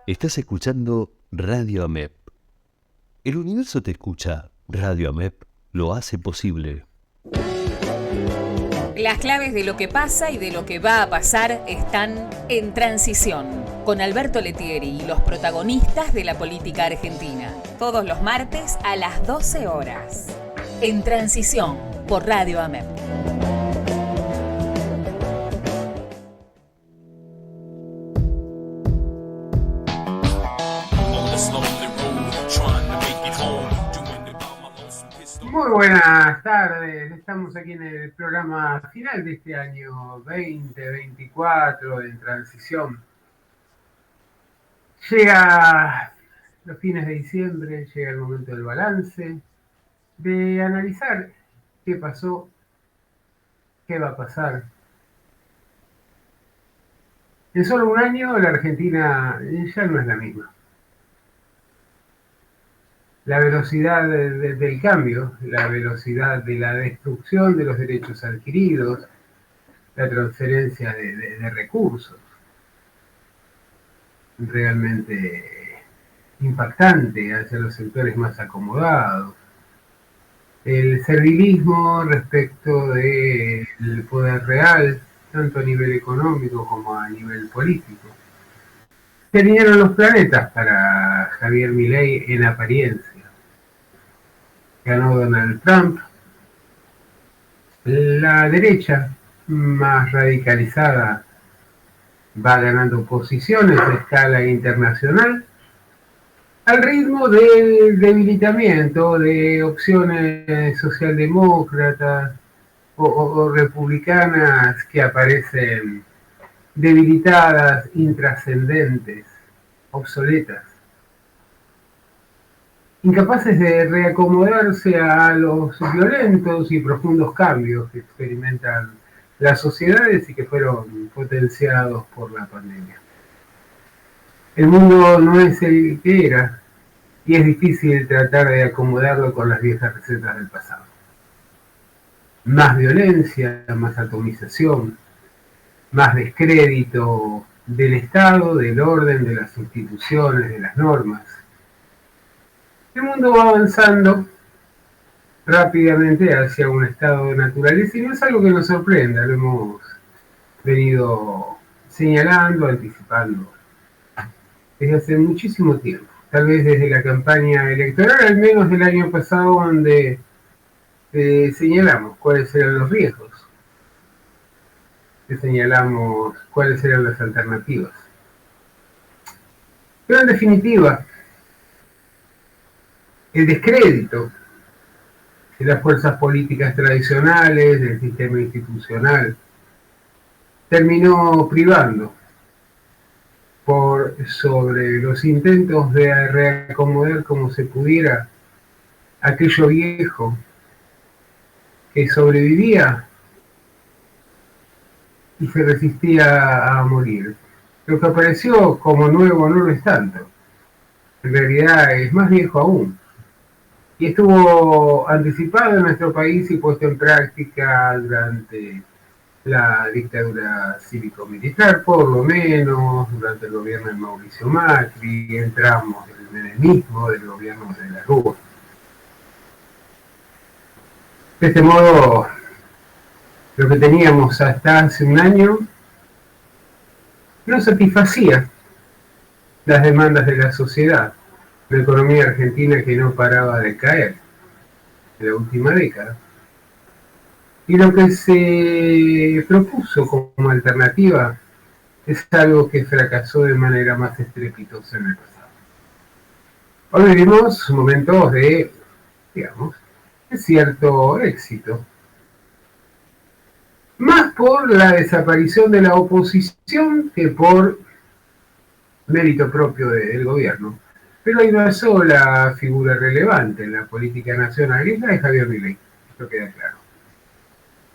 Estás escuchando Radio AMEP. El universo te escucha. Radio AMEP lo hace posible. Las claves de lo que pasa y de lo que va a pasar están en Transición, con Alberto Letieri y los protagonistas de la política argentina. Todos los martes a las 12 horas. En Transición, por Radio AMEP. Muy buenas tardes, estamos aquí en el programa final de este año 2024 en Transición. Llega los fines de diciembre, llega el momento del balance, de analizar qué pasó, qué va a pasar. En solo un año la Argentina ya no es la misma. La velocidad del cambio, la velocidad de la destrucción de los derechos adquiridos, la transferencia de recursos, realmente impactante hacia los sectores más acomodados. El servilismo respecto del poder real, tanto a nivel económico como a nivel político. Se alinearon los planetas para Javier Milei en apariencia. Ganó Donald Trump. La derecha más radicalizada va ganando posiciones a escala internacional al ritmo del debilitamiento de opciones socialdemócratas o republicanas que aparecen debilitadas, intrascendentes, obsoletas, incapaces de reacomodarse a los violentos y profundos cambios que experimentan las sociedades y que fueron potenciados por la pandemia. El mundo no es el que era y es difícil tratar de acomodarlo con las viejas recetas del pasado. Más violencia, más atomización, más descrédito del Estado, del orden, de las instituciones, de las normas. El mundo va avanzando rápidamente hacia un estado de naturaleza y no es algo que nos sorprenda, lo hemos venido señalando, anticipando desde hace muchísimo tiempo, tal vez desde la campaña electoral, al menos del año pasado, donde señalamos cuáles eran los riesgos, señalamos cuáles eran las alternativas. Pero en definitiva, el descrédito de las fuerzas políticas tradicionales, del sistema institucional, terminó privando por sobre los intentos de reacomodar como se pudiera aquello viejo que sobrevivía y se resistía a morir. Lo que apareció como nuevo no lo es tanto, en realidad es más viejo aún. Y estuvo anticipado en nuestro país y puesto en práctica durante la dictadura cívico-militar, por lo menos durante el gobierno de Mauricio Macri, entramos del menemismo, del gobierno de la Rúa. De este modo, lo que teníamos hasta hace un año no satisfacía las demandas de la sociedad. La economía argentina que no paraba de caer en la última década. Y lo que se propuso como alternativa es algo que fracasó de manera más estrepitosa en el pasado. Hoy vivimos momentos de, digamos, de cierto éxito. Más por la desaparición de la oposición que por mérito propio del gobierno. Pero hay una sola figura relevante en la política nacional, y es la de Javier Milei. Esto queda claro.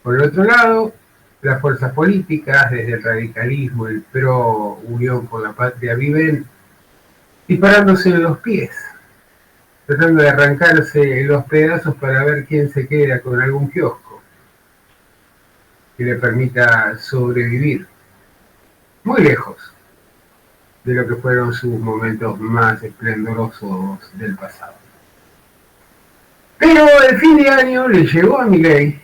Por el otro lado, las fuerzas políticas, desde el radicalismo, el PRO, Unión por la Patria, viven disparándose en los pies, tratando de arrancarse los pedazos para ver quién se queda con algún kiosco que le permita sobrevivir. Muy lejos de lo que fueron sus momentos más esplendorosos del pasado. Pero el fin de año le llegó a Milei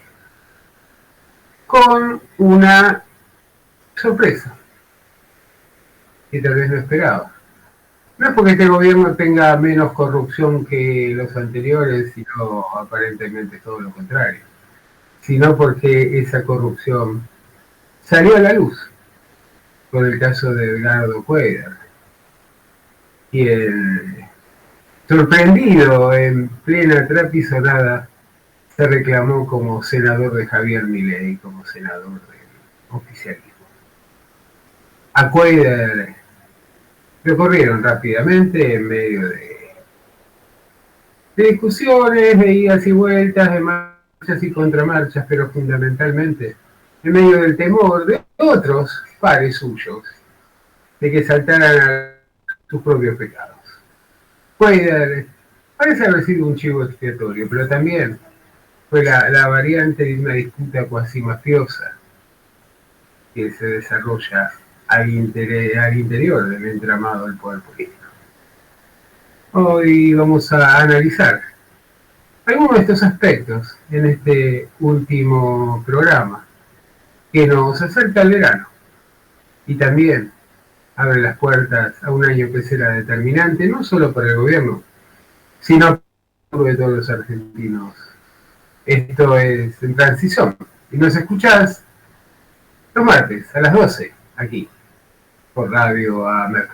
con una sorpresa que tal vez no esperaba. No es porque este gobierno tenga menos corrupción que los anteriores, sino aparentemente todo lo contrario, sino porque esa corrupción salió a la luz con el caso de Edgardo Cuéllar, quien, sorprendido en plena trapisonada, se reclamó como senador de Javier Milei, como senador del oficialismo. A Cuéllar lo corrieron rápidamente en medio de discusiones, de idas y vueltas, de marchas y contramarchas, pero fundamentalmente en medio del temor de otros pares suyos de que saltaran a sus propios pecados. Cuéllar parece haber sido un chivo expiatorio, pero también fue la variante de una disputa cuasi mafiosa que se desarrolla al interior del entramado del poder político. Hoy vamos a analizar algunos de estos aspectos en este último programa que nos acerca al verano y también abre las puertas a un año que será determinante no solo para el gobierno, sino para todos los argentinos. Esto es En Transición y nos escuchás los martes a las 12 aquí por Radio AMEP.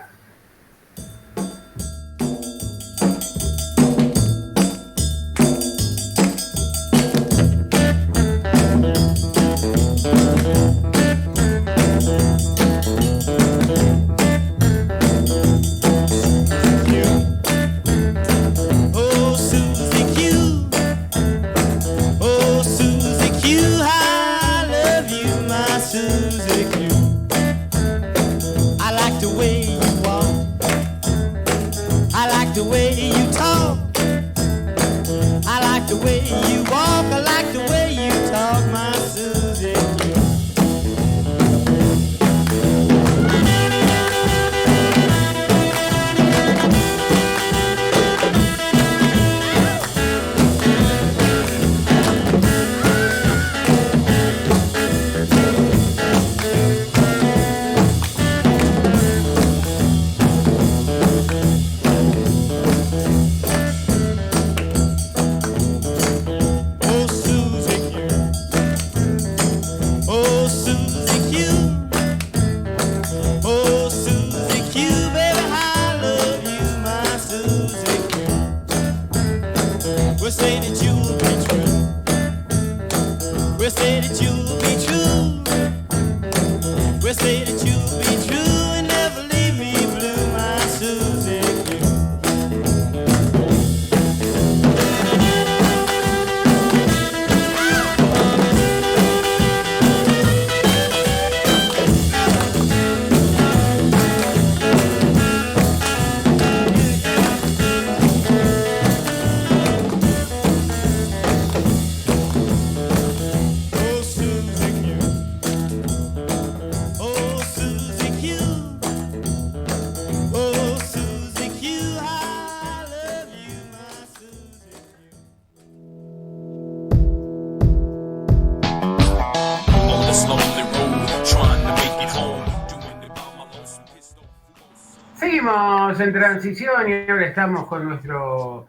Seguimos en Transición y ahora estamos con nuestro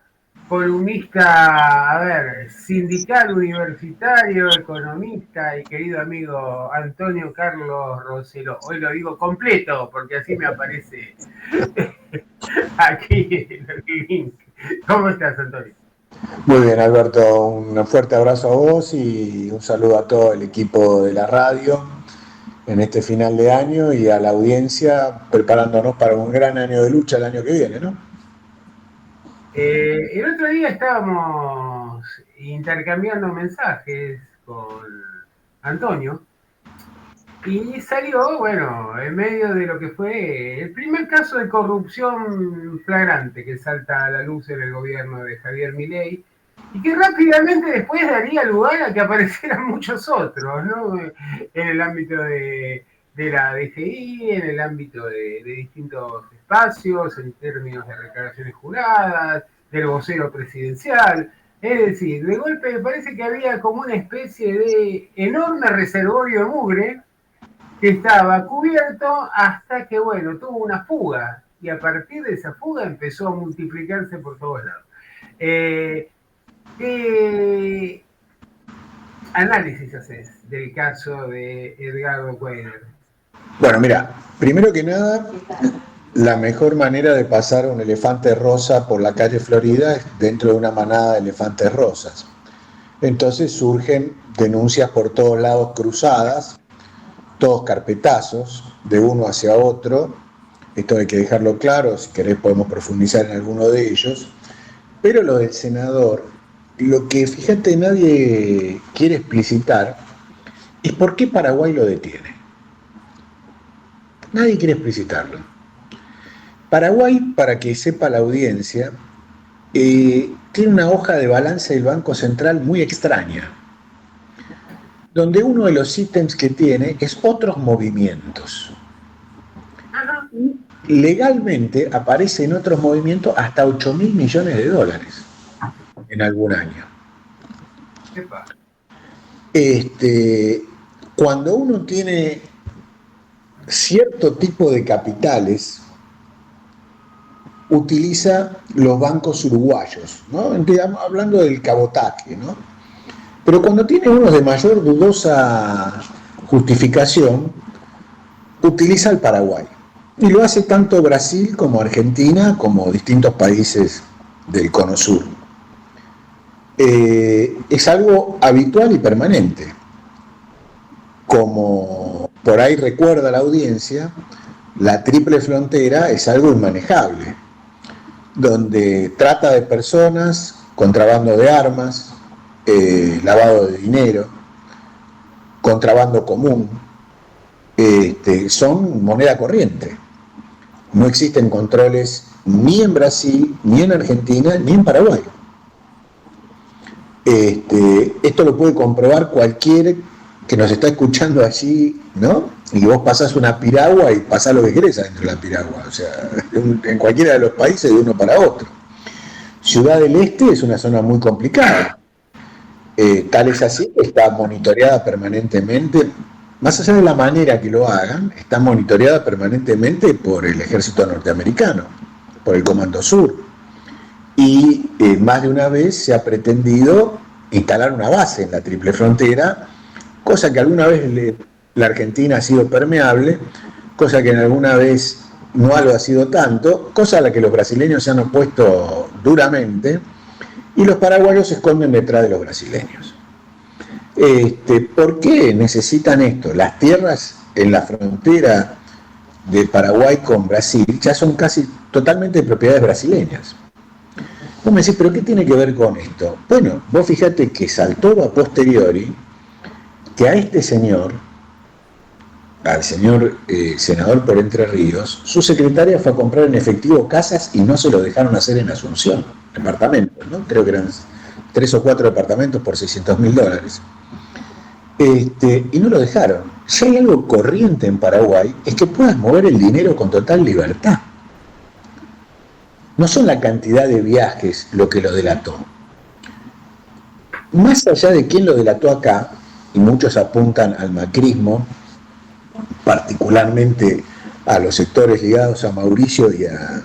columnista, sindical, universitario, economista y querido amigo Antonio Carlos Rosselló. Hoy lo digo completo porque así me aparece aquí el link. ¿Cómo estás, Antonio? Muy bien, Alberto, un fuerte abrazo a vos y un saludo a todo el equipo de la radio en este final de año y a la audiencia preparándonos para un gran año de lucha el año que viene, ¿no? El otro día estábamos intercambiando mensajes con Antonio y salió, bueno, en medio de lo que fue el primer caso de corrupción flagrante que salta a la luz en el gobierno de Javier Milei y que rápidamente después daría lugar a que aparecieran muchos otros, ¿no? En el ámbito de de la DGI, en el ámbito de distintos espacios, en términos de declaraciones juradas, del vocero presidencial. Es decir, de golpe me parece que había como una especie de enorme reservorio de mugre que estaba cubierto hasta que, bueno, tuvo una fuga, y a partir de esa fuga empezó a multiplicarse por todos lados. ¿Qué análisis haces del caso de Edgardo Quader? Bueno, mira, primero que nada, la mejor manera de pasar un elefante rosa por la calle Florida es dentro de una manada de elefantes rosas. Entonces surgen denuncias por todos lados cruzadas, todos carpetazos, de uno hacia otro. Esto hay que dejarlo claro, si querés podemos profundizar en alguno de ellos. Pero lo del senador, lo que, fíjate, nadie quiere explicitar es por qué Paraguay lo detiene. Nadie quiere explicitarlo. Paraguay, para que sepa la audiencia, tiene una hoja de balance del Banco Central muy extraña, donde uno de los ítems que tiene es otros movimientos. Legalmente aparecen otros movimientos hasta 8.000 millones de dólares en algún año. Cuando uno tiene cierto tipo de capitales, utiliza los bancos uruguayos, ¿no? Hablando del cabotaje, ¿no? Pero cuando tiene unos de mayor dudosa justificación, utiliza el Paraguay. Y lo hace tanto Brasil como Argentina, como distintos países del Cono Sur. Es algo habitual y permanente. Como por ahí recuerda la audiencia, la triple frontera es algo inmanejable, donde trata de personas, contrabando de armas, lavado de dinero, contrabando común, son moneda corriente. No existen controles ni en Brasil, ni en Argentina, ni en Paraguay. Esto lo puede comprobar cualquier que nos está escuchando allí, ¿no? Y vos pasás una piragua y pasás lo que querés adentro de la piragua, o sea, en cualquiera de los países de uno para otro. Ciudad del Este es una zona muy complicada. Tal es así que está monitoreada permanentemente, más allá de la manera que lo hagan, está monitoreada permanentemente por el ejército norteamericano, por el Comando Sur. Y más de una vez se ha pretendido instalar una base en la triple frontera, cosa que alguna vez la Argentina ha sido permeable, cosa que en alguna vez no lo ha sido tanto, cosa a la que los brasileños se han opuesto duramente, y los paraguayos se esconden detrás de los brasileños. ¿Por qué necesitan esto? Las tierras en la frontera de Paraguay con Brasil ya son casi totalmente de propiedades brasileñas. Vos me decís, ¿pero qué tiene que ver con esto? Bueno, vos fíjate que saltó a posteriori que a este señor, al señor senador por Entre Ríos, su secretaria fue a comprar en efectivo casas y no se lo dejaron hacer en Asunción, departamentos, ¿no? Creo que eran 3 o 4 departamentos por $600.000. Y no lo dejaron. Si hay algo corriente en Paraguay, es que puedas mover el dinero con total libertad. No son la cantidad de viajes lo que lo delató. Más allá de quién lo delató acá, y muchos apuntan al macrismo, particularmente a los sectores ligados a Mauricio y al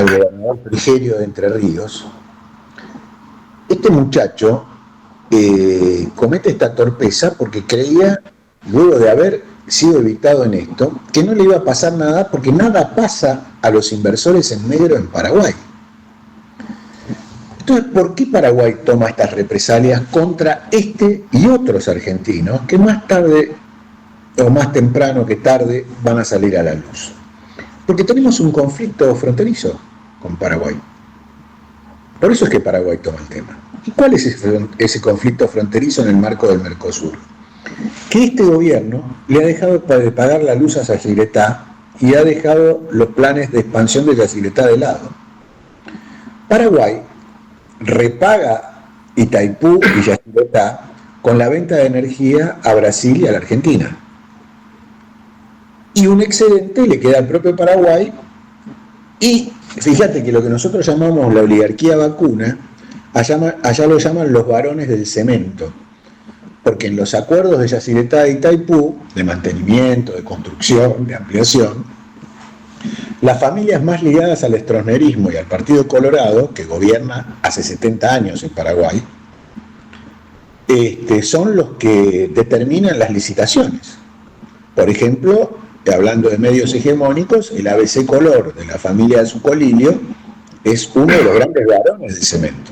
gobernador Frigerio de Entre Ríos, este muchacho comete esta torpeza porque creía, luego de haber sido evitado en esto, que no le iba a pasar nada, porque nada pasa a los inversores en negro en Paraguay. Entonces, ¿por qué Paraguay toma estas represalias contra este y otros argentinos que más tarde, o más temprano que tarde, van a salir a la luz? Porque tenemos un conflicto fronterizo con Paraguay. Por eso es que Paraguay toma el tema. ¿Y cuál es ese conflicto fronterizo en el marco del Mercosur? Que este gobierno le ha dejado de pagar la luz a Yacyretá y ha dejado los planes de expansión de Yacyretá de lado. Paraguay repaga Itaipú y Yacyretá con la venta de energía a Brasil y a la Argentina. y un excedente le queda al propio Paraguay. Y fíjate que lo que nosotros llamamos la oligarquía vacuna, allá lo llaman los varones del cemento, porque en los acuerdos de Yacyretá y Itaipú, de mantenimiento, de construcción, de ampliación, las familias más ligadas al stroessnerismo y al Partido Colorado, que gobierna hace 70 años en Paraguay, son los que determinan las licitaciones. Por ejemplo, hablando de medios hegemónicos, el ABC Color de la familia de Sucolilio es uno de los grandes varones del cemento.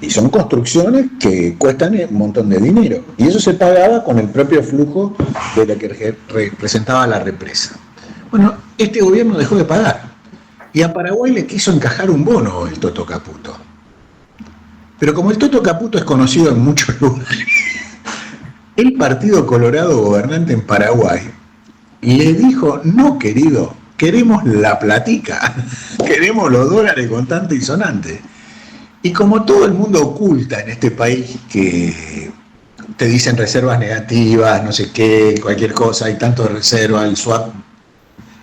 Y son construcciones que cuestan un montón de dinero. Y eso se pagaba con el propio flujo de lo que representaba la represa. Bueno, este gobierno dejó de pagar. Y a Paraguay le quiso encajar un bono el Toto Caputo. Pero como el Toto Caputo es conocido en muchos lugares, el Partido Colorado gobernante en Paraguay le dijo: no, querido, queremos la platica, queremos los dólares contantes y sonantes. Y como todo el mundo oculta en este país que te dicen reservas negativas, no sé qué, cualquier cosa, hay tanto de reserva, el swap,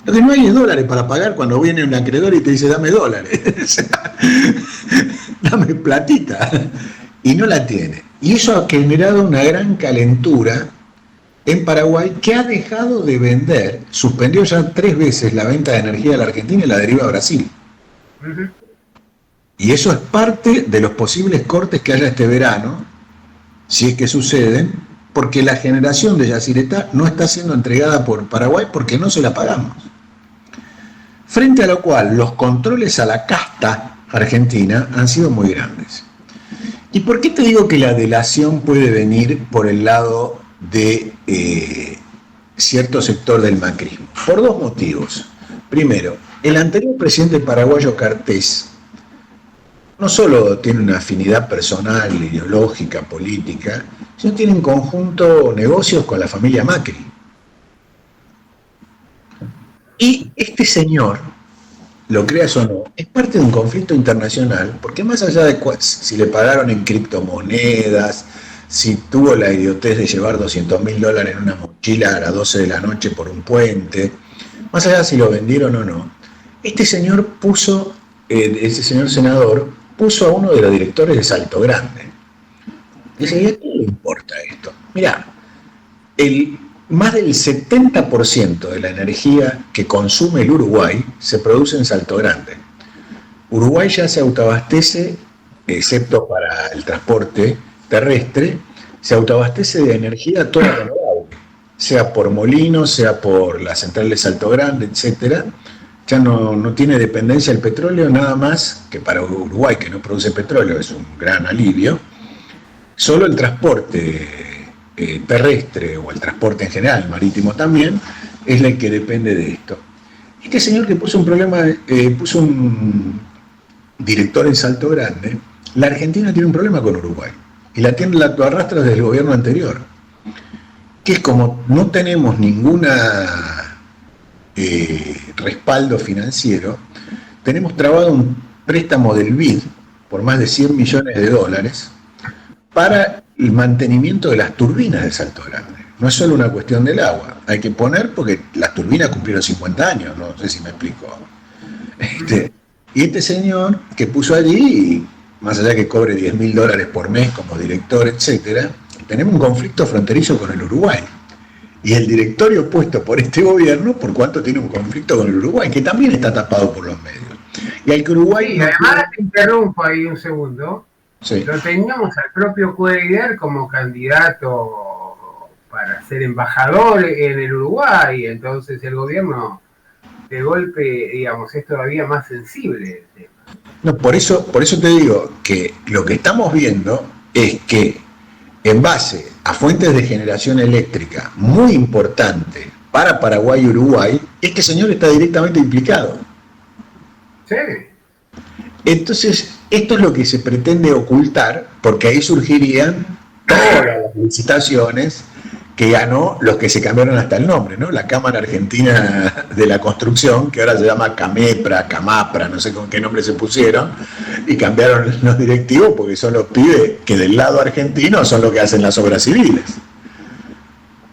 lo que no hay es dólares para pagar cuando viene un acreedor y te dice dame dólares, dame platita, y no la tiene. Y eso ha generado una gran calentura en Paraguay, que ha dejado de vender, suspendió ya 3 veces la venta de energía de la Argentina y la deriva a Brasil. Y eso es parte de los posibles cortes que haya este verano, si es que suceden, porque la generación de Yacyretá no está siendo entregada por Paraguay porque no se la pagamos. Frente a lo cual los controles a la casta argentina han sido muy grandes. ¿Y por qué te digo que la delación puede venir por el lado de cierto sector del macrismo? Por 2 motivos. Primero, el anterior presidente paraguayo Cartés no solo tiene una afinidad personal, ideológica, política, sino tiene en conjunto negocios con la familia Macri. Y este señor, lo creas o no, es parte de un conflicto internacional, porque más allá de si le pagaron en criptomonedas, si tuvo la idiotez de llevar $200.000 en una mochila a las 12 de la noche por un puente, más allá de si lo vendieron o no, este señor puso, ese señor senador, puso a uno de los directores de Salto Grande. Dice, ¿y a quién le importa esto? Mirá, más del 70% de la energía que consume el Uruguay se produce en Salto Grande. Uruguay ya se autoabastece, excepto para el transporte terrestre, se autoabastece de energía toda renovable, sea por molinos, sea por la central de Salto Grande, etcétera. Ya no tiene dependencia del petróleo, nada más que para Uruguay, que no produce petróleo, es un gran alivio. Solo el transporte terrestre, o el transporte en general, marítimo también, es el que depende de esto. Este señor que puso un director en Salto Grande, la Argentina tiene un problema con Uruguay, y la arrastra desde el gobierno anterior, que es como no tenemos ninguna respaldo financiero, tenemos trabado un préstamo del BID por más de $100 millones para el mantenimiento de las turbinas de Salto Grande. No es solo una cuestión del agua, hay que poner porque las turbinas cumplieron 50 años, no sé si me explico. Y este señor que puso allí, más allá que cobre $10.000 por mes como director, etcétera, tenemos un conflicto fronterizo con el Uruguay. Y el directorio puesto por este gobierno, por cuanto tiene un conflicto con el Uruguay, que también está tapado por los medios. Y al que Uruguay... Y además te interrumpo ahí un segundo. Sí. Lo teníamos al propio Cuellar como candidato para ser embajador en el Uruguay, entonces el gobierno de golpe, digamos, es todavía más sensible el tema. No, por eso te digo que lo que estamos viendo es que en base a fuentes de generación eléctrica muy importante para Paraguay y Uruguay, este señor está directamente implicado. Sí. Entonces, esto es lo que se pretende ocultar, porque ahí surgirían todas las licitaciones que ganó los que se cambiaron hasta el nombre, ¿no? La Cámara Argentina de la Construcción, que ahora se llama Camepra, Camapra, no sé con qué nombre se pusieron, y cambiaron los directivos porque son los pibes que del lado argentino son los que hacen las obras civiles,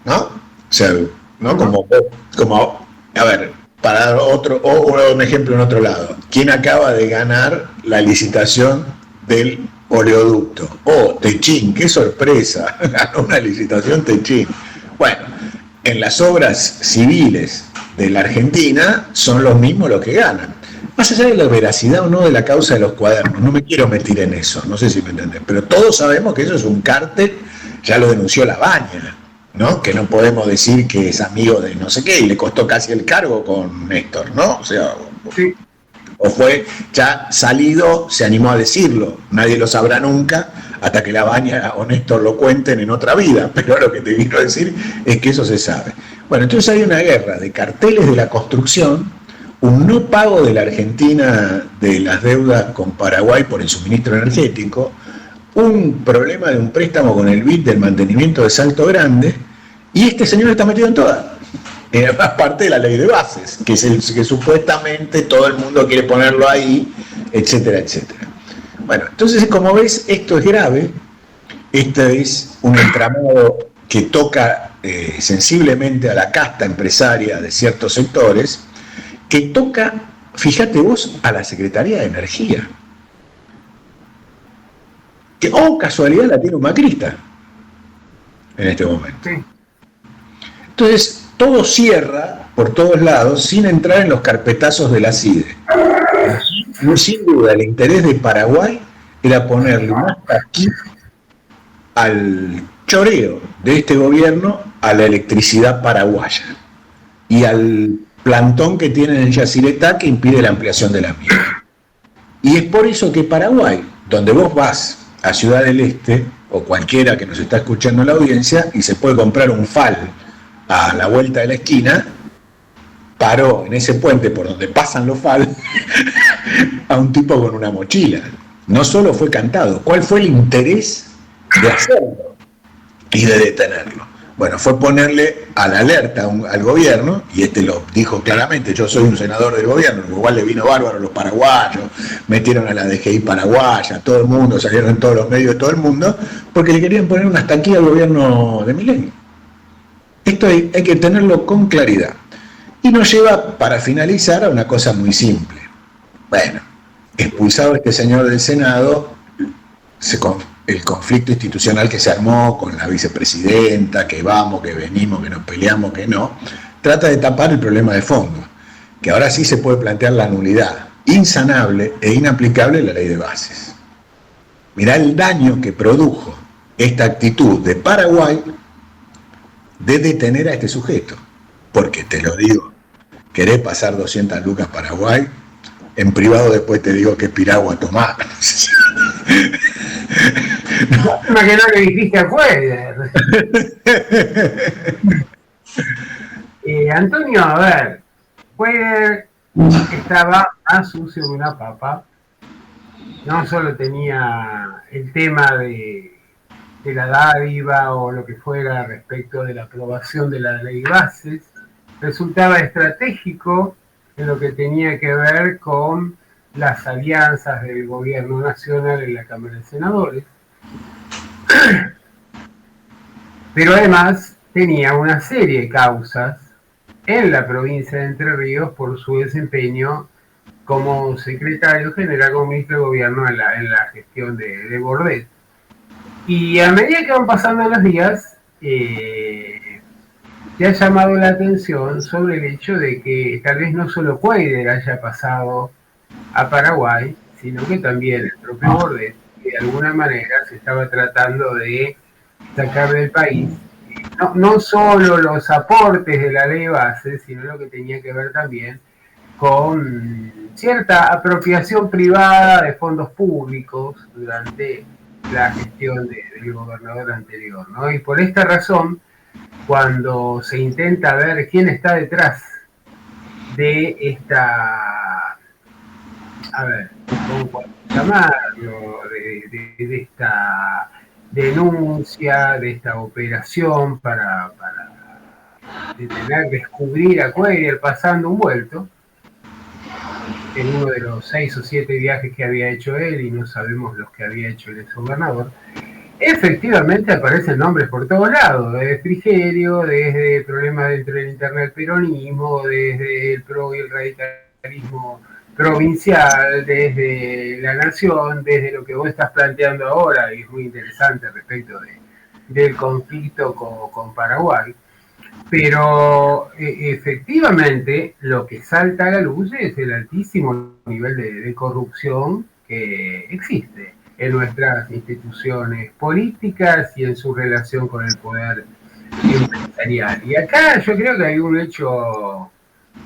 ¿no? O sea, ¿no? Como, a ver, para dar otro, o un ejemplo en otro lado, ¿quién acaba de ganar la licitación del oleoducto? Oh, Techín, qué sorpresa, ganó una licitación Techín. Bueno, en las obras civiles de la Argentina son los mismos los que ganan. Más allá de la veracidad o no de la causa de los cuadernos, no me quiero meter en eso, no sé si me entienden, pero todos sabemos que eso es un cártel, ya lo denunció Labaña, ¿no? Que no podemos decir que es amigo de no sé qué y le costó casi el cargo con Néstor, ¿no? O sea, sí. O fue ya salido, se animó a decirlo, nadie lo sabrá nunca hasta que Labaña o Néstor lo cuenten en otra vida, pero lo que te quiero decir es que eso se sabe. Bueno, entonces hay una guerra de carteles de la construcción, un no pago de la Argentina de las deudas con Paraguay por el suministro energético, un problema de un préstamo con el BID del mantenimiento de Salto Grande, y este señor está metido en todas. Aparte de la ley de bases, que es el que supuestamente todo el mundo quiere ponerlo ahí, etcétera, etcétera. Bueno, entonces como ves, esto es grave, este es un entramado que toca sensiblemente a la casta empresaria de ciertos sectores, que toca, fíjate vos, a la Secretaría de Energía, que, oh, casualidad, la tiene un macrista en este momento. Sí. Entonces, todo cierra por todos lados sin entrar en los carpetazos de la CIDE. Sin duda, el interés de Paraguay era ponerle un hasta aquí al choreo de este gobierno a la electricidad paraguaya y al plantón que tienen en Yacyretá que impide la ampliación de la misma. Y es por eso que Paraguay, donde vos vas a Ciudad del Este, o cualquiera que nos está escuchando en la audiencia, y se puede comprar un FAL a la vuelta de la esquina, paró en ese puente por donde pasan los FAL a un tipo con una mochila. No solo fue cantado, ¿cuál fue el interés de hacerlo y de detenerlo? Bueno, fue ponerle a la alerta al gobierno, y este lo dijo claramente: yo soy un senador del gobierno, igual le vino bárbaro a los paraguayos, metieron a la DGI paraguaya, todo el mundo, salieron en todos los medios de todo el mundo, porque le querían poner una hasta aquí al gobierno de Milei. Esto hay que tenerlo con claridad. Y nos lleva, para finalizar, a una cosa muy simple. Bueno, expulsado este señor del Senado, el conflicto institucional que se armó con la vicepresidenta, que vamos, que venimos, que nos peleamos, que no, trata de tapar el problema de fondo, que ahora sí se puede plantear la nulidad insanable e inaplicable de la ley de bases. Mirá el daño que produjo esta actitud de Paraguay de detener a este sujeto, porque te lo digo, querés pasar 200 lucas Paraguay, en privado después te digo que piragua tomar. Lástima que no le dijiste a Cuellar. Antonio, a ver, Cuellar estaba más sucio que una papa. No solo tenía el tema de la dádiva o lo que fuera respecto de la aprobación de la ley de bases, resultaba estratégico en lo que tenía que ver con las alianzas del gobierno nacional en la Cámara de Senadores, pero además tenía una serie de causas en la provincia de Entre Ríos por su desempeño como secretario general, como ministro de gobierno en la gestión de Bordet. Y a medida que van pasando los días, te ha llamado la atención sobre el hecho de que tal vez no solo Cuellar haya pasado a Paraguay, sino que también el propio Bordet, que de alguna manera se estaba tratando de sacar del país no solo los aportes de la ley de bases, sino lo que tenía que ver también con cierta apropiación privada de fondos públicos durante la gestión del gobernador anterior, ¿no? Y por esta razón, cuando se intenta ver quién está detrás de esta, a ver, ¿cómo podemos llamarlo? De esta denuncia, de esta operación para descubrir a Cuellar pasando un vuelto en uno de los 6 o 7 viajes que había hecho él, y no sabemos los que había hecho el exgobernador. Efectivamente aparecen nombres por todos lados, desde Frigerio, desde problemas dentro del internet peronismo, desde el PRO y el radicalismo provincial, desde La Nación, desde lo que vos estás planteando ahora, y es muy interesante respecto del conflicto con Paraguay. Pero efectivamente lo que salta a la luz es el altísimo nivel de corrupción que existe en nuestras instituciones políticas y en su relación con el poder empresarial. Y acá yo creo que hay un hecho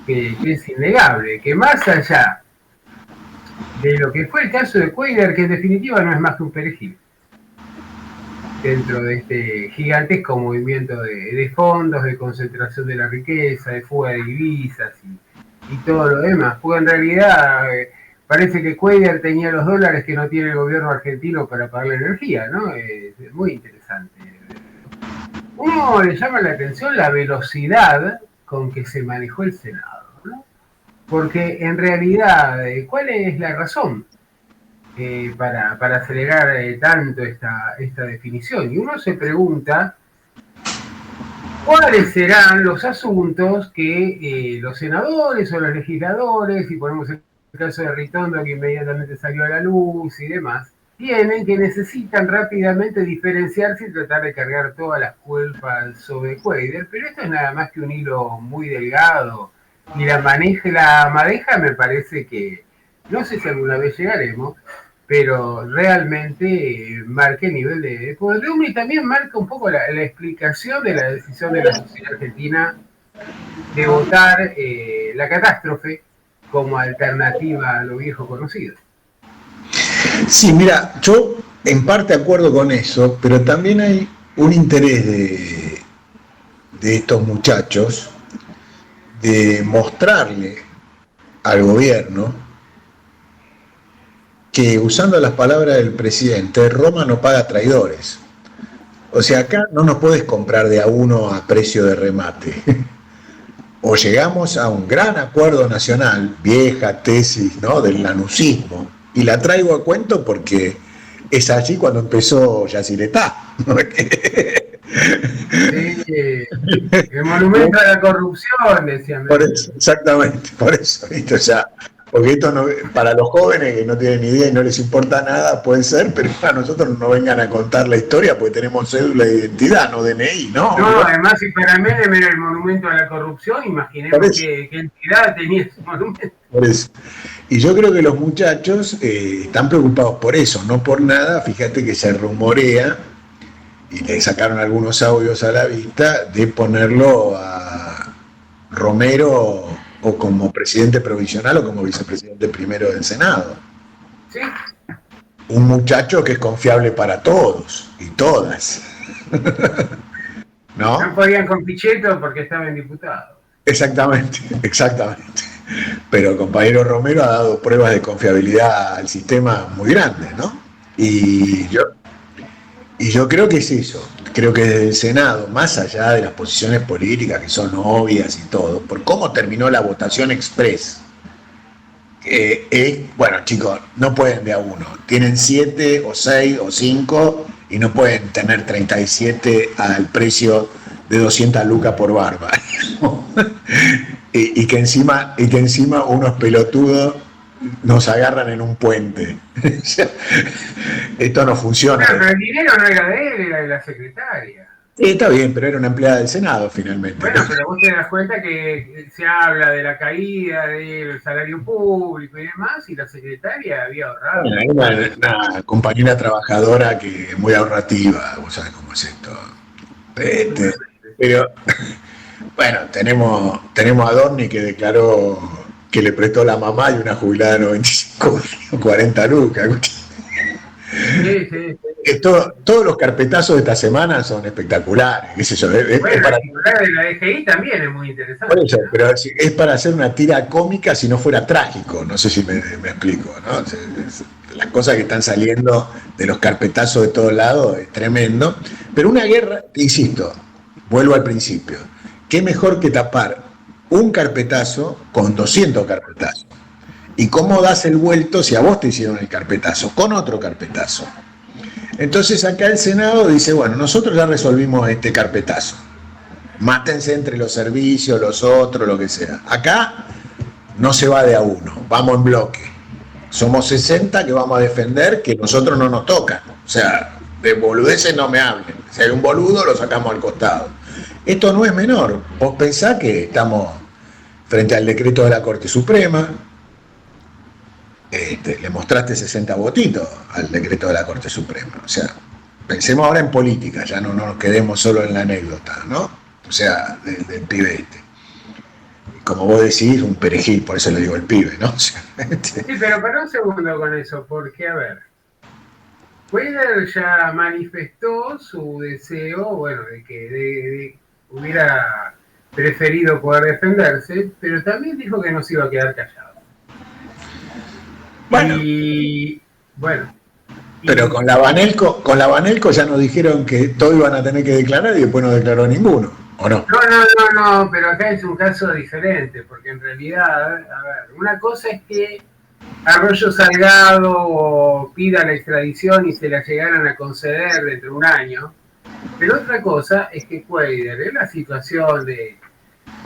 que es innegable, que más allá de lo que fue el caso de Cuellar, que en definitiva no es más que un perejil, dentro de este gigantesco movimiento de fondos, de concentración de la riqueza, de fuga de divisas y todo lo demás, porque en realidad parece que Cuellar tenía los dólares que no tiene el gobierno argentino para pagar la energía, ¿no? Es muy interesante. Uno le llama la atención la velocidad con que se manejó el Senado, ¿no? Porque en realidad, ¿cuál es la razón para acelerar tanto esta definición? Y uno se pregunta cuáles serán los asuntos que los senadores o los legisladores, y ponemos el caso de Ritondo, que inmediatamente salió a la luz y demás, tienen que necesitan rápidamente diferenciarse y tratar de cargar todas las culpas sobre Cuellar, pero esto es nada más que un hilo muy delgado, y la madeja me parece que, no sé si alguna vez llegaremos, pero realmente marca el nivel de podredumbre y también marca un poco la explicación de la decisión de la sociedad argentina de votar la catástrofe como alternativa a lo viejo conocido. Sí, mira, yo en parte acuerdo con eso, pero también hay un interés de estos muchachos de mostrarle al gobierno que, usando las palabras del presidente, Roma no paga traidores. O sea, acá no nos puedes comprar de a uno a precio de remate. O llegamos a un gran acuerdo nacional, vieja tesis, ¿no?, del lanucismo, y la traigo a cuento porque es allí cuando empezó Yacyretá. Sí, el monumento a la corrupción, decían. Por eso, exactamente, por eso, ¿viste? O sea, porque esto no, para los jóvenes que no tienen ni idea y no les importa nada, puede ser, pero para nosotros no vengan a contar la historia porque tenemos cédula de identidad, no DNI, ¿no? No, además, si para Menem era el monumento a la corrupción, imaginemos qué entidad tenía ese monumento. Por eso. Y yo creo que los muchachos están preocupados por eso, no por nada. Fíjate que se rumorea, y le sacaron algunos audios a la vista, de ponerlo a Romero o como presidente provisional o como vicepresidente primero del Senado. Sí. Un muchacho que es confiable para todos y todas. ¿No? No podían con Pichetto porque estaba en diputado. Exactamente, exactamente. Pero el compañero Romero ha dado pruebas de confiabilidad al sistema muy grandes, ¿no? Y yo creo que es eso. Creo que desde el Senado, más allá de las posiciones políticas que son obvias y todo, por cómo terminó la votación express, bueno, chicos, no pueden de a uno. Tienen 7 o 6 o 5 y no pueden tener 37 al precio de 200 lucas por barba. y que encima unos pelotudos nos agarran en un puente. Esto no funciona. Pero el dinero no era de él, era de la secretaria. Sí, está bien, pero era una empleada del Senado finalmente. Bueno, pero vos te das cuenta que se habla de la caída del salario público y demás, y la secretaria había ahorrado. Una compañera trabajadora que es muy ahorrativa, vos sabés cómo es esto. Pero bueno, tenemos a Dorni, que declaró que le prestó la mamá, y una jubilada de 95 o 40 lucas. Sí. Todos los carpetazos de esta semana son espectaculares. ¿Qué sé yo? Bueno, la titular de la DGI también es muy interesante. Por eso, pero es para hacer una tira cómica si no fuera trágico. No sé si me explico, ¿no? Las cosas que están saliendo de los carpetazos de todos lados es tremendo. Pero una guerra, insisto, vuelvo al principio, ¿qué mejor que tapar un carpetazo con 200 carpetazos? ¿Y cómo das el vuelto si a vos te hicieron el carpetazo con otro carpetazo? Entonces acá el Senado dice, bueno, nosotros ya resolvimos este carpetazo. Mátense entre los servicios, los otros, lo que sea. Acá no se va de a uno, vamos en bloque. Somos 60 que vamos a defender que nosotros no nos tocan. O sea, de boludeces no me hablen. Si hay un boludo, lo sacamos al costado. Esto no es menor. Vos pensás que estamos frente al decreto de la Corte Suprema. Le mostraste 60 votitos al decreto de la Corte Suprema. O sea, pensemos ahora en política, ya no nos quedemos solo en la anécdota, ¿no? O sea, del pibe este. Como vos decís, un perejil, por eso le digo el pibe, ¿no? O sea, Sí, pero para un segundo con eso, porque, a ver, Cuellar ya manifestó su deseo, bueno, de que hubiera preferido poder defenderse, pero también dijo que no se iba a quedar callado. Bueno. Y, bueno. Pero con la Banelco ya nos dijeron que todos iban a tener que declarar y después no declaró ninguno, ¿o no? No, pero acá es un caso diferente, porque en realidad, a ver, una cosa es que Arroyo Salgado pida la extradición y se la llegaran a conceder dentro de un año, pero otra cosa es que Cuellar, en la situación de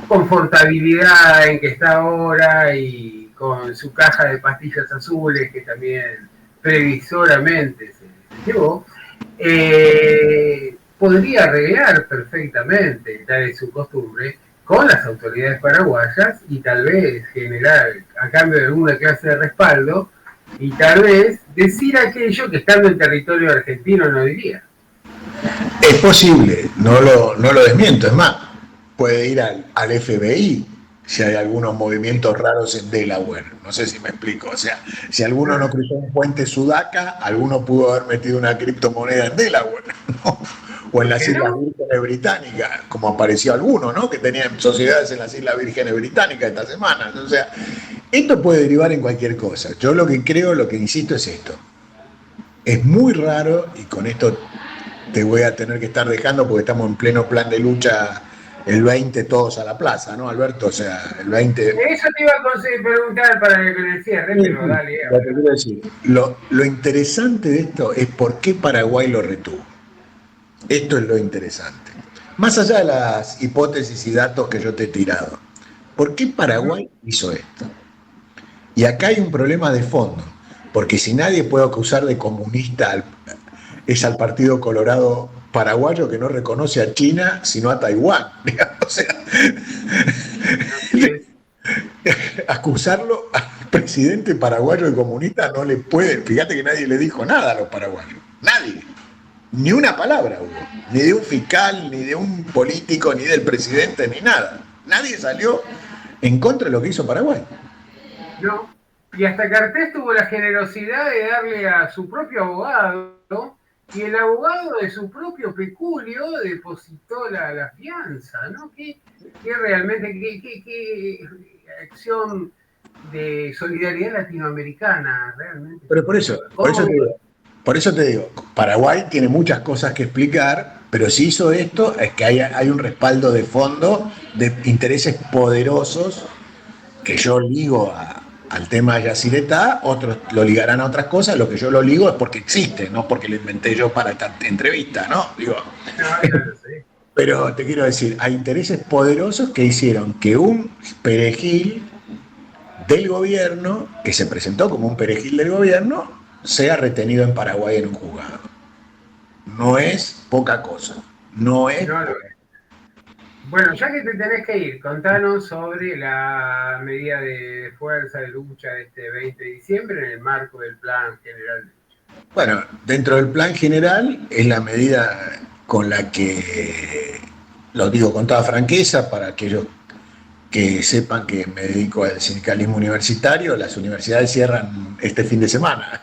confortabilidad en que está ahora y con su caja de pastillas azules que también previsoramente se llevó, podría arreglar perfectamente, tal es su costumbre, con las autoridades paraguayas y tal vez generar, a cambio de alguna clase de respaldo, y tal vez decir aquello que estando en territorio argentino no diría. Es posible, no lo desmiento, es más, puede ir al FBI si hay algunos movimientos raros en Delaware, no sé si me explico, o sea, si alguno no cruzó un puente Sudaca, alguno pudo haber metido una criptomoneda en Delaware, ¿no? O en las Islas Vírgenes Británicas, como apareció alguno, ¿no? Que tenían sociedades en las Islas Vírgenes Británicas esta semana. O sea, esto puede derivar en cualquier cosa. Yo lo que creo, lo que insisto es esto. Es muy raro, y con esto te voy a tener que estar dejando porque estamos en pleno plan de lucha el 20 todos a la plaza, ¿no, Alberto? O sea, el 20... Eso te iba a preguntar para el cierre, pero dale. Lo que quiero decir, lo interesante de esto es por qué Paraguay lo retuvo. Esto es lo interesante. Más allá de las hipótesis y datos que yo te he tirado, ¿por qué Paraguay hizo esto? Y acá hay un problema de fondo, porque si nadie puede acusar de comunista es al Partido Colorado paraguayo que no reconoce a China sino a Taiwán. O sea, acusarlo al presidente paraguayo de comunista no le puede. Fíjate que nadie le dijo nada a los paraguayos. Nadie. Ni una palabra hubo, ni de un fiscal, ni de un político, ni del presidente, ni nada. Nadie salió en contra de lo que hizo Paraguay. No, y hasta Cartés tuvo la generosidad de darle a su propio abogado, ¿no? Y el abogado de su propio peculio depositó la fianza, ¿no? ¿Qué acción de solidaridad latinoamericana realmente? Pero por eso te digo, Paraguay tiene muchas cosas que explicar, pero si hizo esto es que hay un respaldo de fondo de intereses poderosos que yo ligo al tema de Yacyretá, otros lo ligarán a otras cosas, lo que yo lo ligo es porque existe, no porque lo inventé yo para esta entrevista, ¿no? Digo, pero te quiero decir, hay intereses poderosos que hicieron que un perejil del gobierno, que se presentó como un perejil del gobierno, sea retenido en Paraguay en un juzgado. No es poca cosa. No es. Bueno, ya que te tenés que ir, contanos sobre la medida de fuerza de lucha de este 20 de diciembre en el marco del Plan General de Lucha. Bueno, dentro del Plan General es la medida con la que, lo digo con toda franqueza, para aquellos que sepan que me dedico al sindicalismo universitario, las universidades cierran este fin de semana.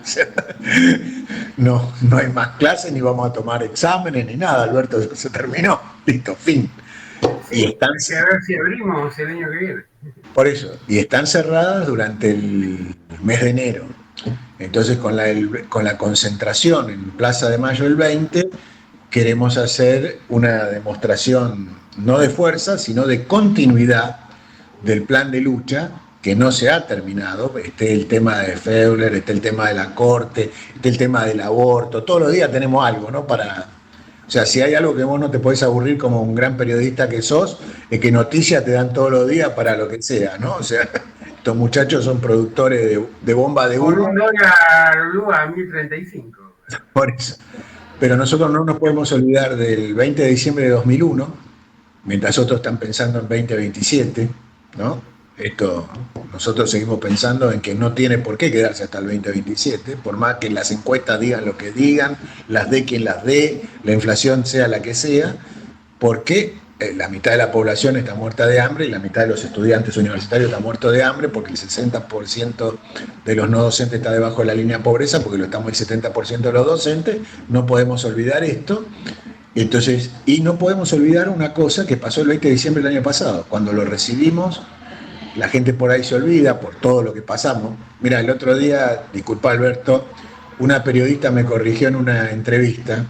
No hay más clases, ni vamos a tomar exámenes, ni nada, Alberto, se terminó. Listo, fin. Sí, y están, hay que ver si abrimos el año que viene. Por eso, y están cerradas durante el mes de enero. Entonces, con la concentración en Plaza de Mayo del 20, queremos hacer una demostración no de fuerza, sino de continuidad del plan de lucha que no se ha terminado, esté el tema de Feuler, esté el tema de la corte, esté el tema del aborto, todos los días tenemos algo, ¿no? O sea, si hay algo que vos no te podés aburrir como un gran periodista que sos, es que noticias te dan todos los días para lo que sea, ¿no? O sea, estos muchachos son productores de bomba de Por humo. $1 a 1035. Por eso. Pero nosotros no nos podemos olvidar del 20 de diciembre de 2001, mientras otros están pensando en 2027, ¿no? Nosotros seguimos pensando en que no tiene por qué quedarse hasta el 2027, por más que las encuestas digan lo que digan, las dé quien las dé, la inflación sea la que sea, porque la mitad de la población está muerta de hambre y la mitad de los estudiantes universitarios está muerto de hambre, porque el 60% de los no docentes está debajo de la línea de pobreza, porque lo estamos el 70% de los docentes. No podemos olvidar esto. Entonces, y no podemos olvidar una cosa que pasó el 20 de diciembre del año pasado, cuando lo recibimos. La gente por ahí se olvida por todo lo que pasamos. Mira, el otro día, disculpa Alberto, una periodista me corrigió en una entrevista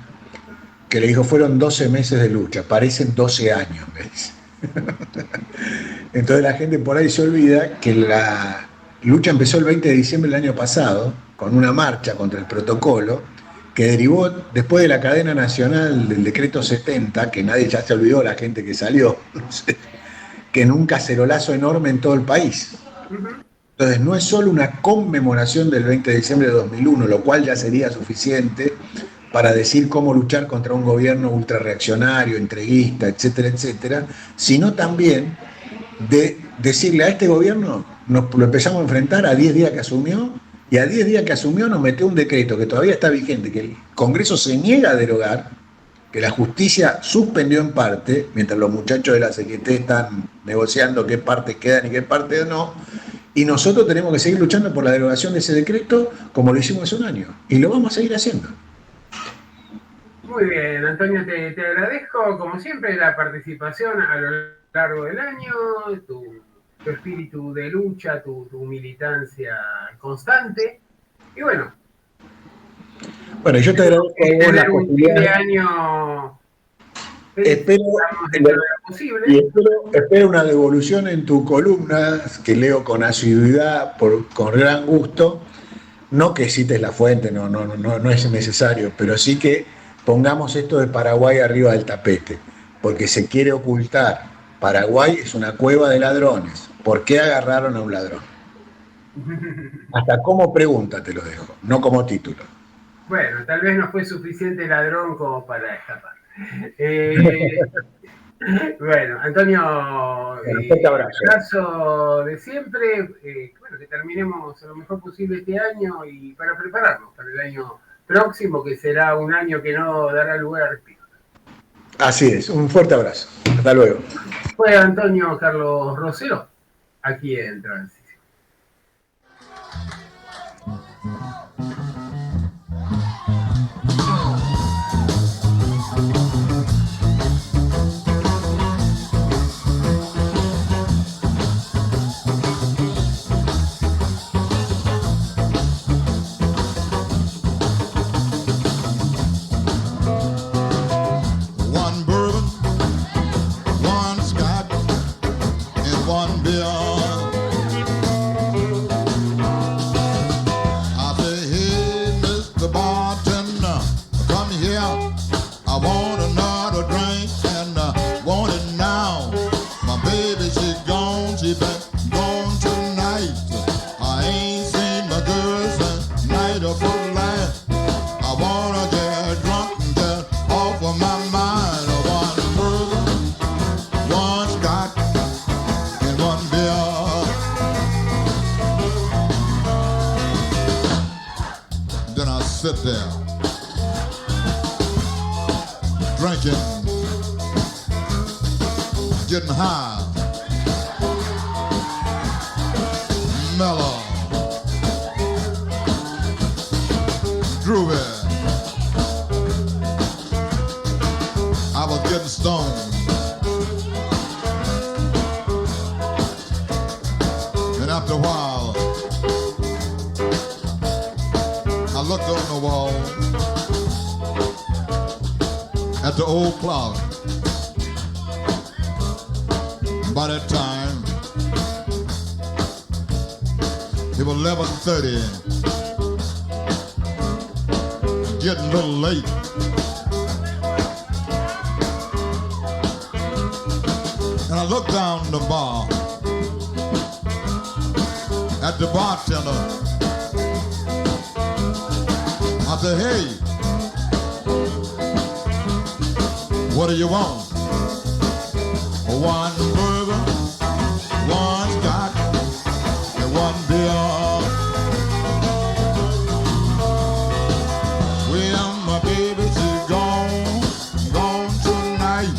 que le dijo, fueron 12 meses de lucha, parecen 12 años, me dice. Entonces la gente por ahí se olvida que la lucha empezó el 20 de diciembre del año pasado, con una marcha contra el protocolo, que derivó después de la cadena nacional del decreto 70, que nadie ya se olvidó, la gente que salió, no sé, que en un cacerolazo enorme en todo el país. Entonces no es solo una conmemoración del 20 de diciembre de 2001, lo cual ya sería suficiente para decir cómo luchar contra un gobierno ultrarreaccionario, entreguista, etcétera, etcétera, sino también de decirle a este gobierno, nos lo empezamos a enfrentar a 10 días que asumió, y a 10 días que asumió nos metió un decreto que todavía está vigente, que el Congreso se niega a derogar, que la justicia suspendió en parte, mientras los muchachos de la CGT están negociando qué partes quedan y qué partes no, y nosotros tenemos que seguir luchando por la derogación de ese decreto como lo hicimos hace un año, y lo vamos a seguir haciendo. Muy bien, Antonio, te agradezco como siempre la participación a lo largo del año, tu espíritu de lucha, tu militancia constante, y bueno, yo te agradezco a vos la posibilidad de año. Espero una devolución en tu columna, que leo con asiduidad, con gran gusto. No que cites la fuente, no es necesario, pero sí que pongamos esto de Paraguay arriba del tapete, porque se quiere ocultar. Paraguay es una cueva de ladrones. ¿Por qué agarraron a un ladrón? Hasta como pregunta te lo dejo, no como título. Bueno, tal vez no fue suficiente ladrón como para escapar. Bueno, Antonio, fuerte abrazo de siempre. Bueno, que terminemos lo mejor posible este año y para prepararnos para el año próximo, que será un año que no dará lugar a respiro. Así es, un fuerte abrazo. Hasta luego. Fue Antonio Carlos Rosero, aquí en Transición. Sit there, drinking, getting high, mellow, groovy. I was getting stoned. And after a while, I looked on the wall at the old clock. By that time, It was 11:30. Getting a little late. And I looked down the bar at the bartender. I said, hey, what do you want? One burger, one scotch, and one beer. Well, my baby, she's gone tonight.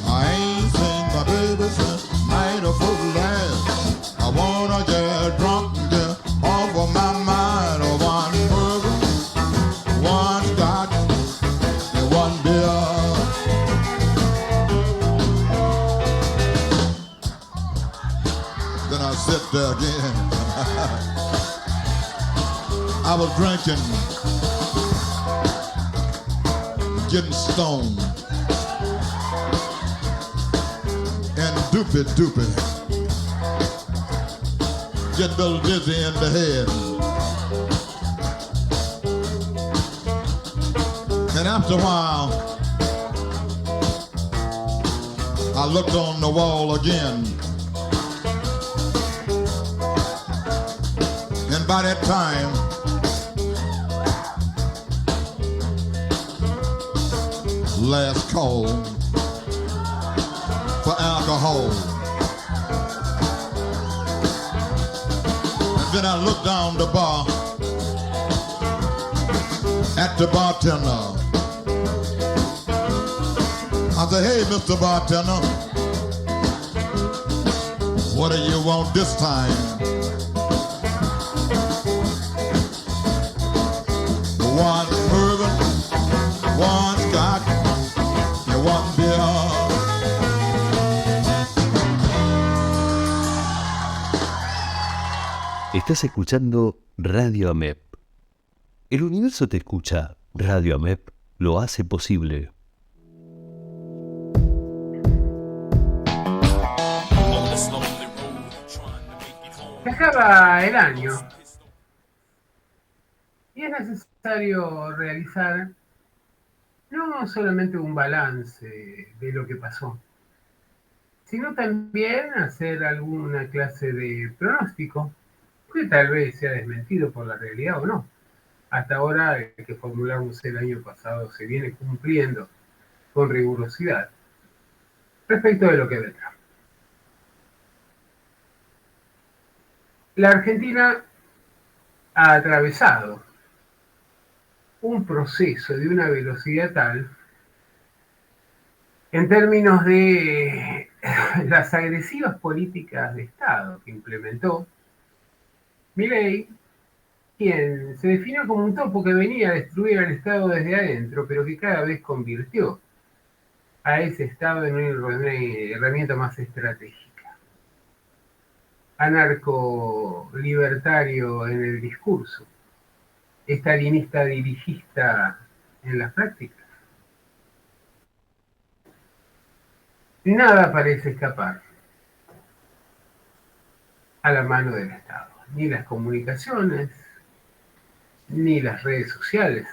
I ain't seen my baby since night before last. I wanna get drunk and get off of my mind. One burger, one scotch, and one beer. Then I sit there again. I was drinking, getting stoned, and doopy, getting a little dizzy in the head. And after a while, I looked on the wall again. And by that time, last call for alcohol. And then I looked down the bar at the bartender. I said, hey, Mr. Bartender, what do you want this time? One bourbon, one scotch, and one beer. Estás escuchando Radio AMEP. El universo te escucha. Radio AMEP lo hace posible. Se acaba el año y es necesario realizar no solamente un balance de lo que pasó, sino también hacer alguna clase de pronóstico que tal vez sea desmentido por la realidad o no. Hasta ahora el que formulamos el año pasado se viene cumpliendo con rigurosidad respecto de lo que vendrá. La Argentina ha atravesado un proceso de una velocidad tal en términos de las agresivas políticas de Estado que implementó Milei, quien se definió como un topo que venía a destruir al Estado desde adentro, pero que cada vez convirtió a ese Estado en una herramienta más estratégica. Anarco-libertario en el discurso, estalinista dirigista en las prácticas. Nada parece escapar a la mano del Estado, ni las comunicaciones, ni las redes sociales,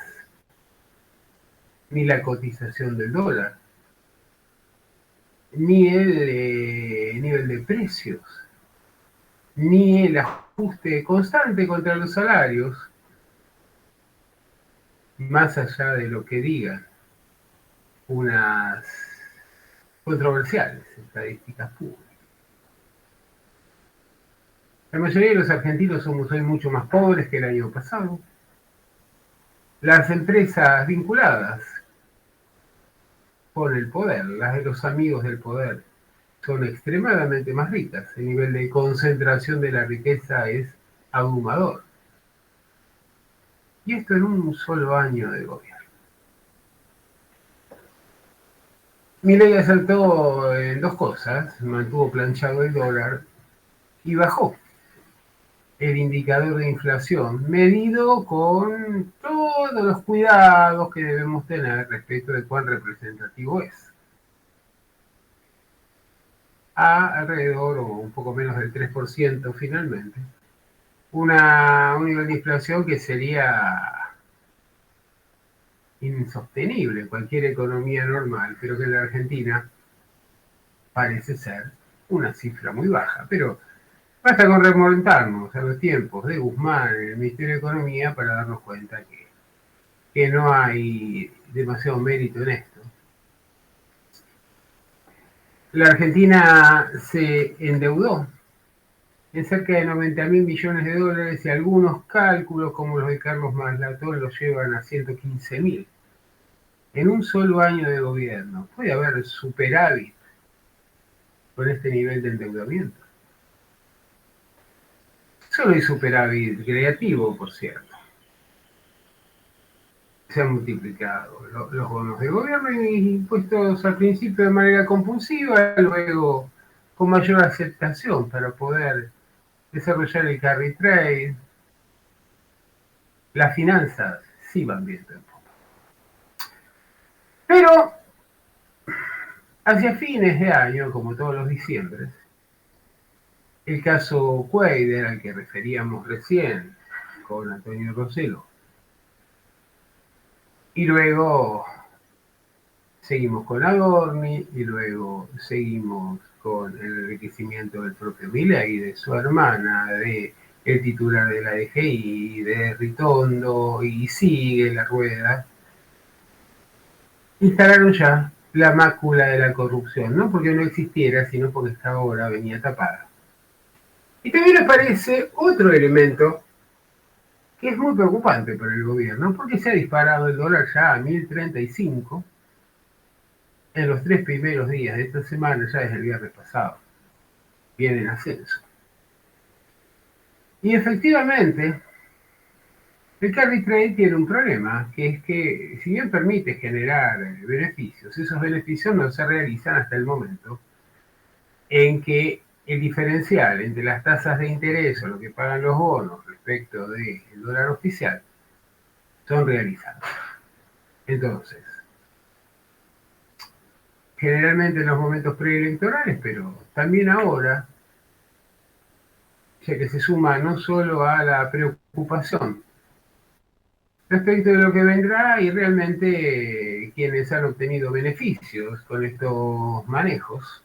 ni la cotización del dólar, ni el nivel de precios, ni el ajuste constante contra los salarios, más allá de lo que digan unas controversiales estadísticas públicas. La mayoría de los argentinos somos hoy mucho más pobres que el año pasado. Las empresas vinculadas con el poder, las de los amigos del poder, son extremadamente más ricas. El nivel de concentración de la riqueza es abrumador. Y esto en un solo año de gobierno. Milei acertó en dos cosas: mantuvo planchado el dólar y bajó el indicador de inflación, medido con todos los cuidados que debemos tener respecto de cuán representativo es. A alrededor o un poco menos del 3% finalmente, un nivel de inflación que sería insostenible en cualquier economía normal, pero que en la Argentina parece ser una cifra muy baja. Pero basta con remontarnos a los tiempos de Guzmán en el Ministerio de Economía para darnos cuenta que no hay demasiado mérito en esto. La Argentina se endeudó en cerca de 90.000 millones de dólares y algunos cálculos como los de Carlos Maslatón los llevan a 115.000. En un solo año de gobierno puede haber superávit con este nivel de endeudamiento. Solo hay superávit creativo, por cierto. Se han multiplicado los bonos de gobierno impuestos al principio de manera compulsiva, luego con mayor aceptación para poder desarrollar el carry trade. Las finanzas sí van bien tampoco. Pero hacia fines de año, como todos los diciembres, el caso Cuader, al que referíamos recién con Antonio Rossello, y luego seguimos con Adorni, y luego seguimos con el enriquecimiento del propio Milei, de su hermana, de el titular de la DGI, de Ritondo, y sigue la rueda. Instalaron ya la mácula de la corrupción, no porque no existiera, sino porque hasta ahora venía tapada. Y también aparece otro elemento que es muy preocupante para el gobierno, porque se ha disparado el dólar ya a 1.035 en los 3 primeros días de esta semana, ya desde el viernes pasado. Viene en ascenso. Y efectivamente, el carry trade tiene un problema, que es que si bien permite generar beneficios, esos beneficios no se realizan hasta el momento en que el diferencial entre las tasas de interés o lo que pagan los bonos respecto del dólar oficial son realizados. Entonces, generalmente en los momentos preelectorales, pero también ahora, ya que se suma no solo a la preocupación respecto de lo que vendrá y realmente quienes han obtenido beneficios con estos manejos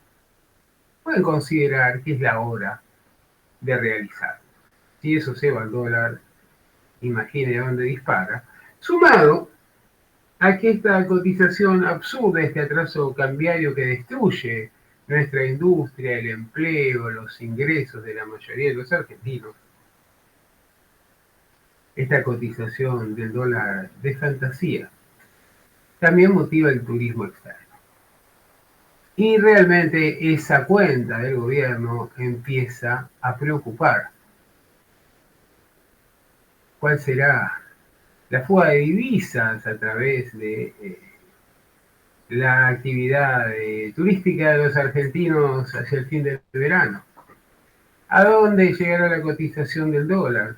pueden considerar que es la hora de realizar. Si eso se va al dólar, imagine dónde dispara, sumado a que esta cotización absurda, este atraso cambiario que destruye nuestra industria, el empleo, los ingresos de la mayoría de los argentinos, esta cotización del dólar de fantasía también motiva el turismo externo. Y realmente esa cuenta del gobierno empieza a preocupar. ¿Cuál será la fuga de divisas a través de la actividad turística de los argentinos hacia el fin del verano? ¿A dónde llegará la cotización del dólar?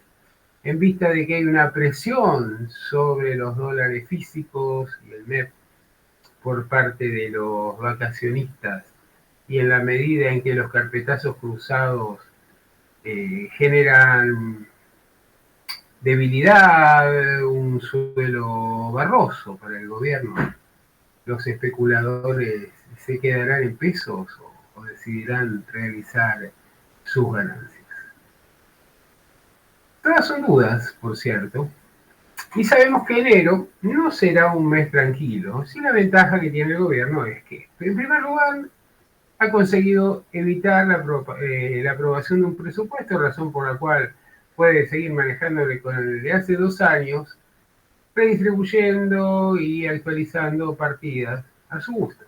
En vista de que hay una presión sobre los dólares físicos y el MEP por parte de los vacacionistas, y en la medida en que los carpetazos cruzados generan debilidad, un suelo barroso para el gobierno, los especuladores se quedarán en pesos o decidirán realizar sus ganancias. Todas son dudas, por cierto, y sabemos que enero no será un mes tranquilo. Si la ventaja que tiene el gobierno es que, en primer lugar, ha conseguido evitar la aprobación de un presupuesto, razón por la cual puede seguir manejándole con el de hace 2 años, redistribuyendo y actualizando partidas a su gusto.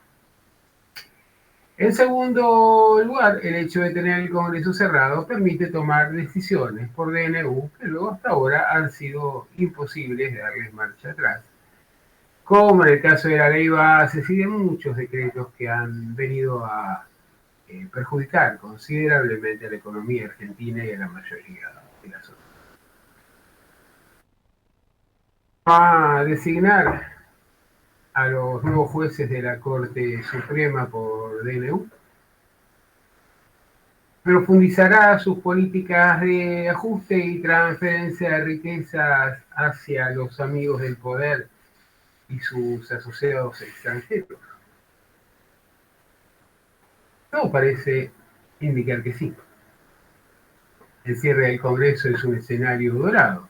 En segundo lugar, el hecho de tener el Congreso cerrado permite tomar decisiones por DNU que luego hasta ahora han sido imposibles de darles marcha atrás, como en el caso de la ley bases y de muchos decretos que han venido a perjudicar considerablemente a la economía argentina y a la mayoría de la sociedad. A designar a los nuevos jueces de la Corte Suprema por DNU. profundizará sus políticas de ajuste y transferencia de riquezas hacia los amigos del poder y sus asociados extranjeros. Todo parece indicar que sí. El cierre del Congreso es un escenario dorado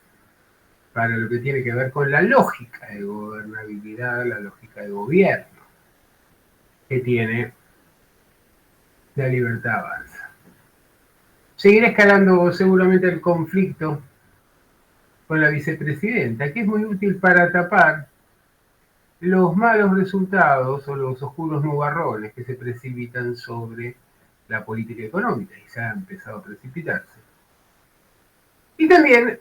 para lo que tiene que ver con la lógica de gobernabilidad, la lógica de gobierno que tiene La Libertad Avanza. Seguirá escalando seguramente el conflicto con la vicepresidenta, que es muy útil para tapar los malos resultados o los oscuros nubarrones que se precipitan sobre la política económica, y ya ha empezado a precipitarse. Y también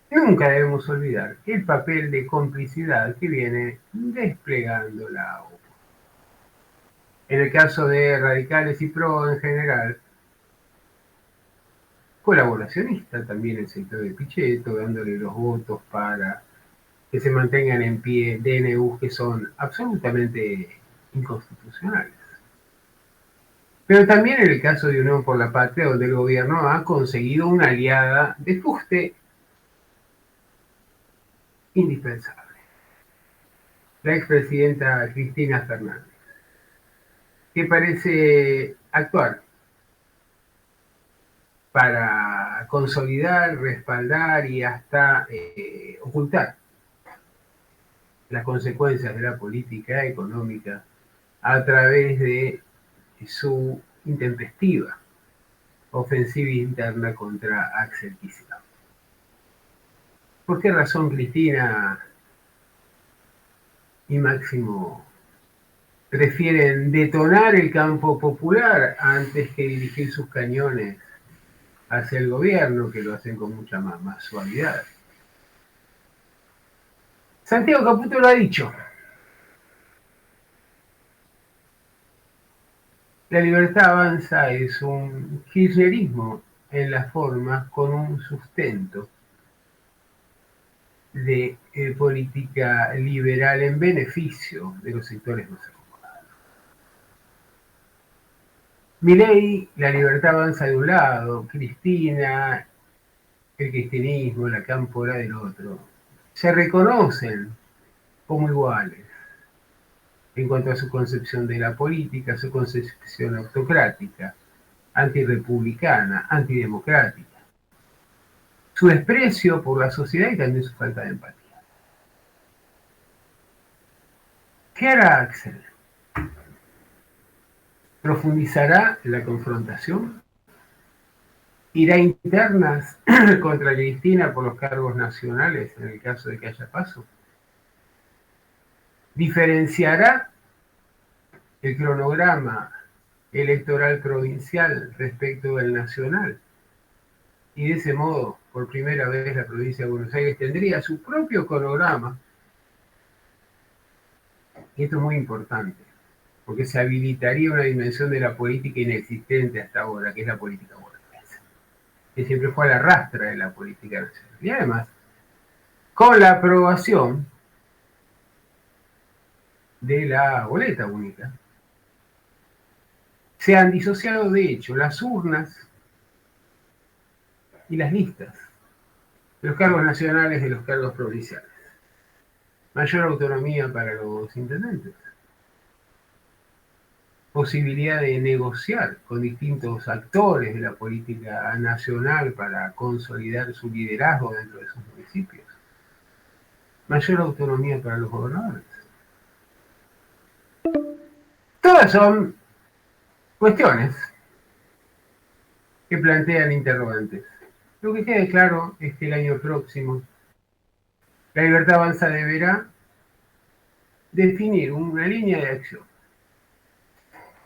nunca debemos olvidar el papel de complicidad que viene desplegando la OPA. En el caso de radicales y PRO en general, colaboracionista también el sector de Pichetto, dándole los votos para que se mantengan en pie DNUs que son absolutamente inconstitucionales. Pero también en el caso de Unión por la Patria, donde el gobierno ha conseguido una aliada de fuste indispensable, la expresidenta Cristina Fernández, que parece actuar para consolidar, respaldar y hasta ocultar las consecuencias de la política económica a través de su intempestiva ofensiva interna contra Axel Kicillof. ¿Por qué razón Cristina y Máximo prefieren detonar el campo popular antes que dirigir sus cañones hacia el gobierno, que lo hacen con mucha más suavidad? Santiago Caputo lo ha dicho. La Libertad Avanza es un kirchnerismo en la forma con un sustento de política liberal en beneficio de los sectores más acomodados. Milei, la Libertad Avanza de un lado, Cristina, el cristianismo, la cámpora del otro, se reconocen como iguales en cuanto a su concepción de la política, su concepción autocrática, antirrepublicana, antidemocrática, su desprecio por la sociedad y también su falta de empatía. ¿Qué hará Axel? ¿Profundizará la confrontación? ¿Irá internas contra Cristina por los cargos nacionales en el caso de que haya paso? ¿Diferenciará el cronograma electoral provincial respecto del nacional? Y de ese modo, por primera vez, la provincia de Buenos Aires tendría su propio cronograma. Y esto es muy importante, porque se habilitaría una dimensión de la política inexistente hasta ahora, que es la política bonaerense, que siempre fue a la rastra de la política nacional. Y además, con la aprobación de la boleta única, se han disociado de hecho las urnas y las listas de los cargos nacionales de los cargos provinciales. Mayor autonomía para los intendentes, posibilidad de negociar con distintos actores de la política nacional para consolidar su liderazgo dentro de sus municipios, mayor autonomía para los gobernadores. Todas son cuestiones que plantean interrogantes. Lo que quede claro es que el año próximo la Libertad Avanza deberá definir una línea de acción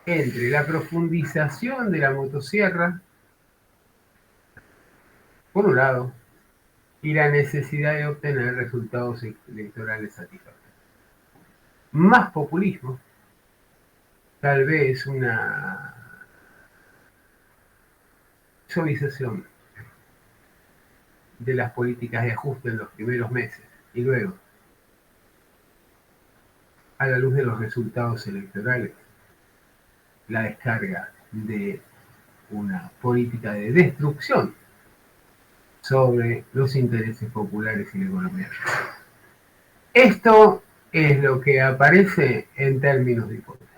entre la profundización de la motosierra, por un lado, y la necesidad de obtener resultados electorales satisfactorios. Más populismo, tal vez una suavización de las políticas de ajuste en los primeros meses y luego, a la luz de los resultados electorales, la descarga de una política de destrucción sobre los intereses populares y la economía. Esto es lo que aparece en términos de hipótesis.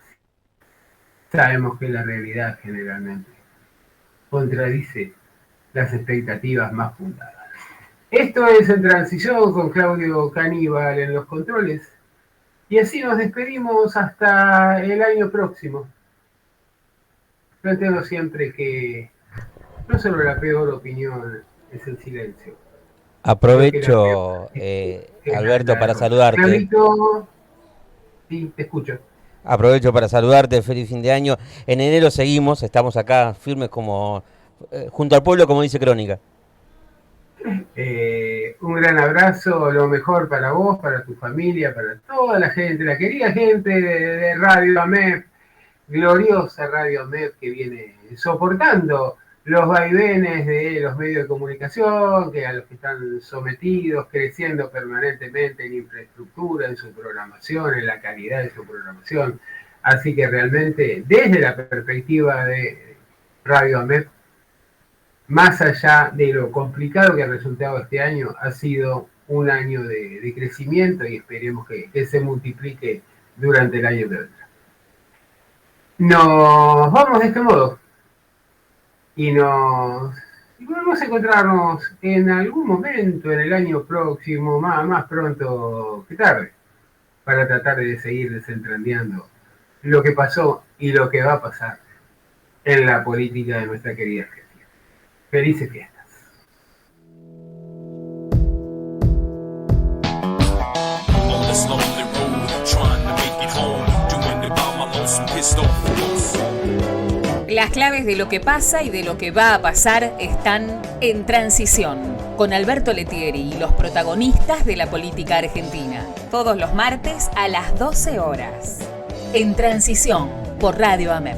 Sabemos que la realidad generalmente contradice las expectativas más fundadas. Esto es En Transición con Claudio Caníbal en los controles. Y así nos despedimos hasta el año próximo. Planteo siempre que no solo la peor opinión es el silencio. Aprovecho, Alberto, para saludarte. Claudito, sí, te escucho. Aprovecho para saludarte, feliz fin de año. En enero seguimos, estamos acá firmes como junto al pueblo, como dice Crónica. Un gran abrazo, lo mejor para vos, para tu familia, para toda la gente, la querida gente de Radio AMEP, gloriosa Radio AMEP que viene soportando los vaivenes de los medios de comunicación, que a los que están sometidos, creciendo permanentemente en infraestructura, en su programación, en la calidad de su programación. Así que realmente, desde la perspectiva de Radio AMEP, más allá de lo complicado que ha resultado este año, ha sido un año de crecimiento y esperemos que se multiplique durante el año que vendrá. Nos vamos de este modo y volvemos a encontrarnos en algún momento en el año próximo, más pronto que tarde, para tratar de seguir desentrañando lo que pasó y lo que va a pasar en la política de nuestra querida Argentina. Felices fiestas. Las claves de lo que pasa y de lo que va a pasar están en Transición, con Alberto Letieri y los protagonistas de la política argentina. Todos los martes a las 12 horas. En Transición, por Radio AMEP.